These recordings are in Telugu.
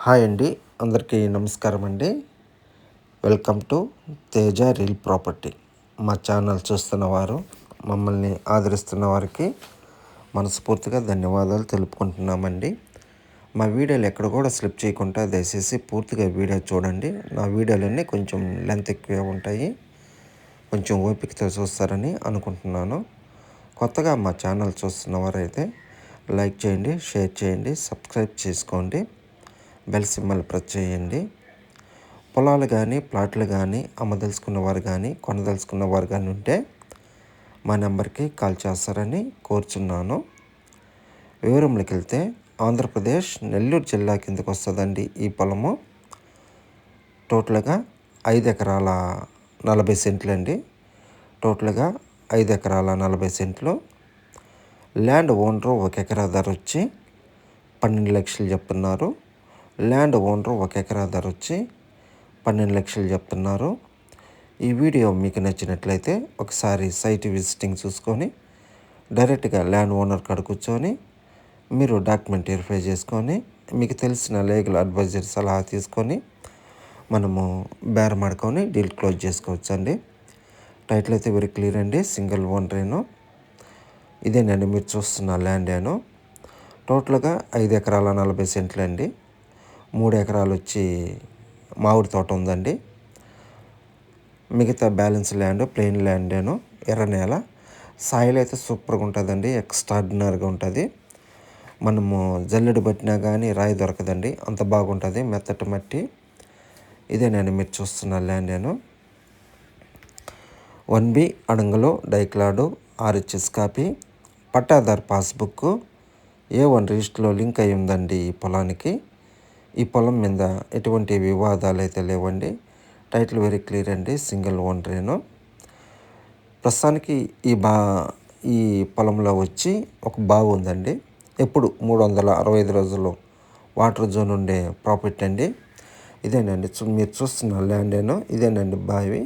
హాయ్ అండి, అందరికీ నమస్కారం అండి. Welcome to Teja real property. మా ఛానల్ చూస్తున్న వారు, మమ్మల్ని ఆదరిస్తున్న వారికి మనస్ఫూర్తిగా ధన్యవాదాలు తెలుపుకుంటున్నామండి. మా వీడియోలు ఎక్కడ కూడా స్లిప్ చేయకుండా దయచేసి పూర్తిగా వీడియో చూడండి. నా వీడియోలన్నీ కొంచెం లెంత్ ఎక్కువే ఉంటాయి, కొంచెం ఓపికతో చూస్తారని అనుకుంటున్నాను. కొత్తగా మా ఛానల్ చూస్తున్న వారైతే లైక్ చేయండి, షేర్ చేయండి, సబ్స్క్రైబ్ చేసుకోండి, బెల్ సింబల్ ప్రెస్ చేయండి. పొలాలు కానీ ప్లాట్లు కానీ అమ్మదలుచుకున్న వారు కానీ కొనదలుచుకున్న వారు కానీ ఉంటే మా నెంబర్కి కాల్ చేస్తారని కోరుచున్నాను. వివరంలోకి వెళ్తే ఆంధ్రప్రదేశ్ నెల్లూరు జిల్లా కిందకు వస్తుందండి ఈ పొలము. టోటల్గా 5 ఎకరాల 40 సెంట్లు అండి. టోటల్గా 5 ఎకరాల 40 సెంట్లు. ల్యాండ్ ఓనరు 1 ఎకరా ధర వచ్చి 12 లక్షలు చెప్తున్నారు. ల్యాండ్ ఓనరు 1 ఎకరా ధర వచ్చి 12 లక్షలు చెప్తున్నారు. ఈ వీడియో మీకు నచ్చినట్లయితే ఒకసారి సైట్ విజిటింగ్ చూసుకొని డైరెక్ట్గా ల్యాండ్ ఓనర్ కాడ కూర్చొని మీరు డాక్యుమెంట్ వెరిఫై చేసుకొని మీకు తెలిసిన లీగల్ అడ్వైజర్ సలహా తీసుకొని మనము బేరమాడుకొని డీల్ క్లోజ్ చేసుకోవచ్చు అండి. టైటిల్ అయితే వెరీ క్లియర్ అండి, సింగిల్ ఓనరేను. ఇదేనండి మీరు చూస్తున్న ల్యాండ్ ఏను. టోటల్గా 5 ఎకరాల 40 సెంట్లు అండి. 3 ఎకరాలు వచ్చి మామిడి తోట ఉందండి. మిగతా బ్యాలెన్స్ ల్యాండ్ ప్లెయిన్ ల్యాండేను, ఎర్ర నేల. సాయిల్ అయితే సూపర్గా ఉంటుందండి, ఎక్స్ట్రాడినరీగా ఉంటుంది. మనము జల్లెడు పట్టినా కానీ రాయి దొరకదండి, అంత బాగుంటుంది, మెత్తటి మట్టి. ఇదేనండి మీరు చూస్తున్న ల్యాండేను. 1B అడంగలు డైక్లాడు, RHS copy, pattadar passbook, A1 రిజిస్టర్లో లింక్ అయి ఉందండి ఈ పొలానికి. ఈ పొలం మీద ఎటువంటి వివాదాలు అయితే లేవండి. టైటిల్ వెరీ క్లియర్ అండి, సింగిల్ ఓనరేను. ప్రస్తుతానికి ఈ పొలంలో వచ్చి ఒక బావి ఉందండి. ఎప్పుడు 365 రోజులు వాటర్ జోన్ ఉండే ప్రాపర్టీ అండి. ఇదేనండి మీరు చూస్తున్న ల్యాండేను. ఇదేనండి బావి.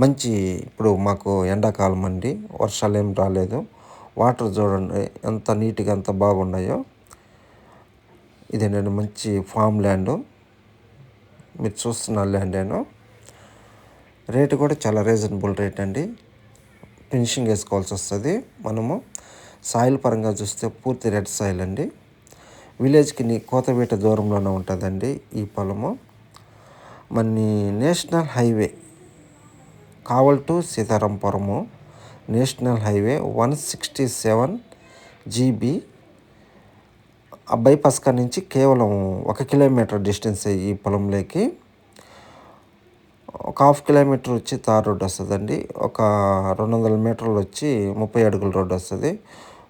మంచి ఇప్పుడు మాకు ఎండాకాలం అండి, వర్షాలు ఏం రాలేదు. వాటర్ చూడండి ఎంత నీట్గా ఎంత బాగున్నాయో. ఇదేనండి మంచి ఫామ్ ల్యాండ్ మీరు చూస్తున్న ల్యాండేను. రేటు కూడా చాలా రీజనబుల్ రేట్ అండి. ఫినిషింగ్ వేసుకోవాల్సి వస్తుంది. మనము సాయిల్ పరంగా చూస్తే పూర్తి రెడ్ సాయిల్ అండి. విలేజ్కి కోతవేట దూరంలోనే ఉంటుందండి ఈ పొలము. మన national highway Kavali to Sitarampuram national highway 167 GB. ఆ బైపాస్ కాడ నుంచి కేవలం 1 కిలోమీటర్ డిస్టెన్స్ ఈ పొలంలోకి. ఒక 1/2 కిలోమీటర్ వచ్చి తార్ రోడ్డు వస్తుందండి. ఒక 200 మీటర్లు వచ్చి 30 అడుగుల రోడ్డు వస్తుంది.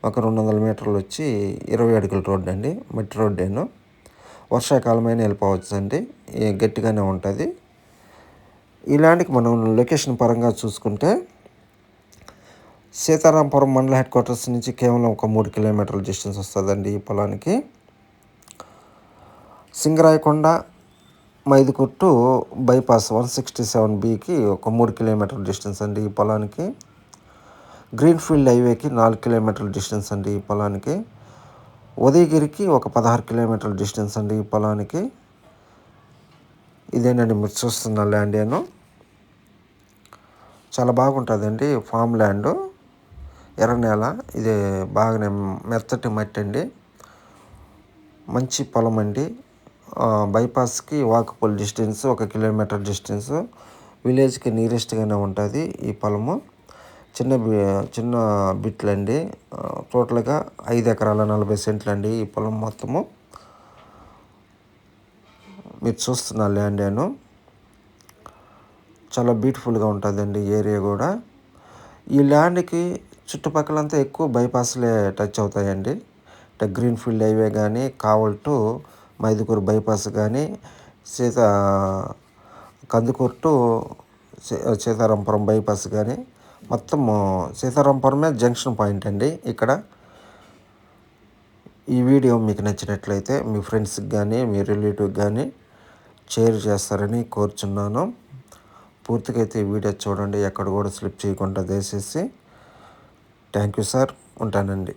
ఒక 200 మీటర్లు వచ్చి 20 అడుగుల రోడ్డు అండి, మట్టి రోడ్డేను. వర్షాకాలమైన వెళ్ళిపోవచ్చు అండి, గట్టిగానే ఉంటుంది. ఇలాంటికి మనం లొకేషన్ పరంగా చూసుకుంటే సీతారాంపురం మండల హెడ్ క్వార్టర్స్ నుంచి కేవలం ఒక 3 కిలోమీటర్ల డిస్టెన్స్ వస్తుందండి ఈ పొలానికి. సింగరాయకొండ మైదుకుట్టు బైపాస్ 167Bకి ఒక 3 కిలోమీటర్ల డిస్టెన్స్ అండి ఈ పొలానికి. గ్రీన్ఫీల్డ్ హైవేకి 4 కిలోమీటర్ల డిస్టెన్స్ అండి ఈ పొలానికి. ఉదయగిరికి ఒక 16 కిలోమీటర్ల డిస్టెన్స్ అండి ఈ పొలానికి. ఇదేనండి మీరు చూస్తున్న ల్యాండేను. చాలా బాగుంటుందండి, ఫామ్ ల్యాండ్, ఎర్ర నేల. ఇది బాగానే మెత్తటి మట్టి అండి, మంచి పొలం అండి. బైపాస్కి వాకబుల్ డిస్టెన్స్ 1 కిలోమీటర్ డిస్టెన్స్. విలేజ్కి నియరెస్ట్గానే ఉంటుంది ఈ పొలము. చిన్న బిట్లు అండి. టోటల్గా 5 ఎకరాల 40 సెంట్లు అండి ఈ పొలం మొత్తము. మీరు చూస్తున్న ల్యాండేను. చాలా బ్యూటిఫుల్గా ఉంటుందండి ఏరియా కూడా. ఈ ల్యాండ్కి చుట్టుపక్కలంతా ఎక్కువ బైపాస్లే టచ్ అవుతాయండి. అంటే గ్రీన్ఫీల్డ్ హైవే కానీ, కావల్ టు మైదుకూరు బైపాస్ కానీ, కందుకూరు టు సీతారాంపురం బైపాస్ కానీ, మొత్తము సీతారాంపురమే జంక్షన్ పాయింట్ అండి ఇక్కడ. ఈ వీడియో మీకు నచ్చినట్లయితే మీ ఫ్రెండ్స్కి కానీ మీ రిలేటివ్కి కానీ షేర్ చేస్తారని కోరుచున్నాను. పూర్తిగా అయితే ఈ వీడియో చూడండి, ఎక్కడ కూడా స్లిప్ చేయకుండా దయచేసి. థ్యాంక్ యూ సార్, ఉంటానండి.